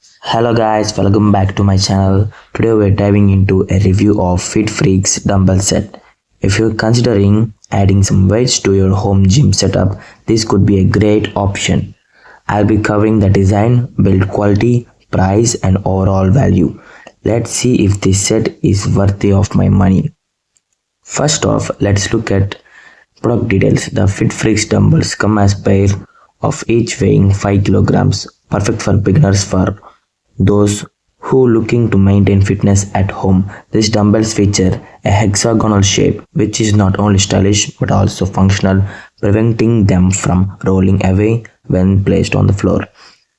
Hello guys, welcome back to my channel. Today we're diving into a review of FitFreaks Dumbbell set. If you're considering adding some weights to your home gym setup, this could be a great option. I'll be covering the design, build quality, price and overall value. Let's see if this set is worthy of my money. First off, let's look at product details. The FitFreaks dumbbells come as a pair of each weighing 5 kilograms, perfect for beginners for those who looking to maintain fitness at home. These dumbbells feature a hexagonal shape, which is not only stylish but also functional, preventing them from rolling away when placed on the floor.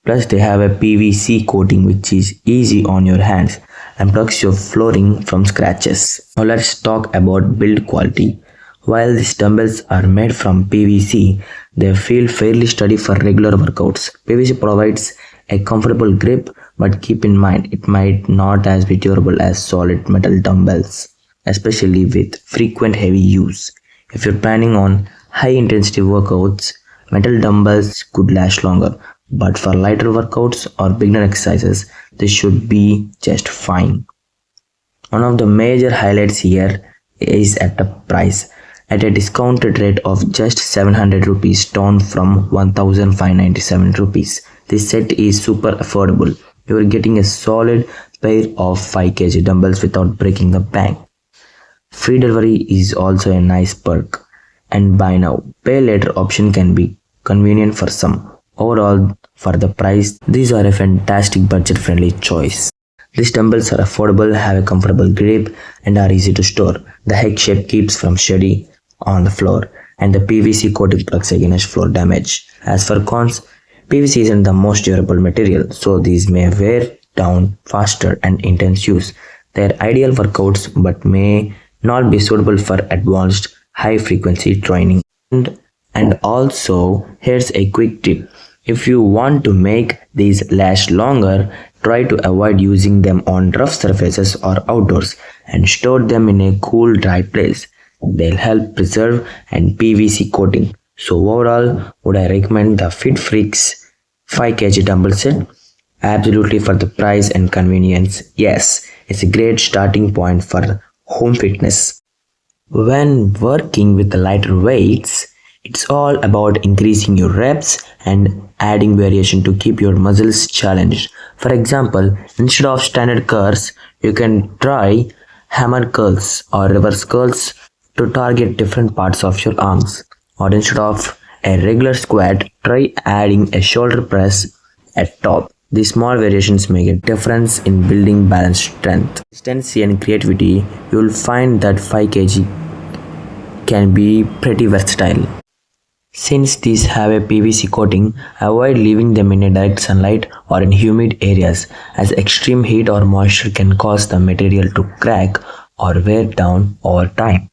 Plus, they have a PVC coating which is easy on your hands and protects your flooring from scratches. Now let's talk about build quality. While these dumbbells are made from PVC, they feel fairly sturdy for regular workouts. PVC provides a comfortable grip, but keep in mind it might not as be durable as solid metal dumbbells, especially with frequent heavy use. If you're planning on high intensity workouts, metal dumbbells could last longer, but for lighter workouts or beginner exercises, they should be just fine. One of the major highlights here is at the price. At a discounted rate of just 700 rupees down from 1597 rupees. This set is super affordable. You are getting a solid pair of 5 kg dumbbells without breaking the bank. Free delivery is also a nice perk. And buy now, pay later option can be convenient for some. Overall, for the price, these are a fantastic budget friendly choice. These dumbbells are affordable, have a comfortable grip and are easy to store. The hex shape keeps from shedding on the floor and the PVC coating protects against floor damage. As for cons, PVC isn't the most durable material, so these may wear down faster and intense use. They're ideal workouts but may not be suitable for advanced high frequency training. And also, here's a quick tip. If you want to make these last longer, try to avoid using them on rough surfaces or outdoors and store them in a cool, dry place. They'll help preserve and PVC coating. So overall, would I recommend the FitFreaks 5 kg dumbbell set? Absolutely, for the price and convenience. Yes, it's a great starting point for home fitness. When working with the lighter weights, it's all about increasing your reps and adding variation to keep your muscles challenged. For example, instead of standard curls, you can try hammer curls or reverse curls to target different parts of your arms. Or instead of a regular squat, try adding a shoulder press at top. These small variations make a difference in building balance strength. Consistency and creativity, you will find that 5 kg can be pretty versatile. Since these have a PVC coating, avoid leaving them in a direct sunlight or in humid areas, as extreme heat or moisture can cause the material to crack or wear down over time.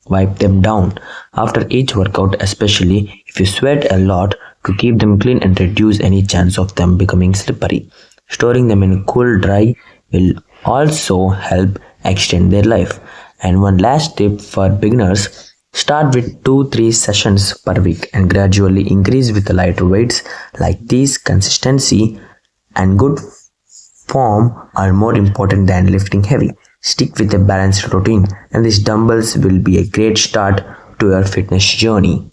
Wipe them down after each workout, especially if you sweat a lot, to keep them clean and reduce any chance of them becoming slippery. Storing them in cool dry will also help extend their life. And one last tip for beginners, start with 2-3 sessions per week and gradually increase with the lighter weights like these. Consistency and good form are more important than lifting heavy. Stick with a balanced routine and these dumbbells will be a great start to your fitness journey.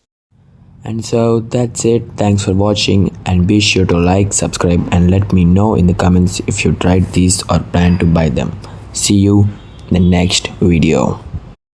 And so that's it. Thanks for watching and be sure to like, subscribe and let me know in the comments if you tried these or plan to buy them. See you in the next video.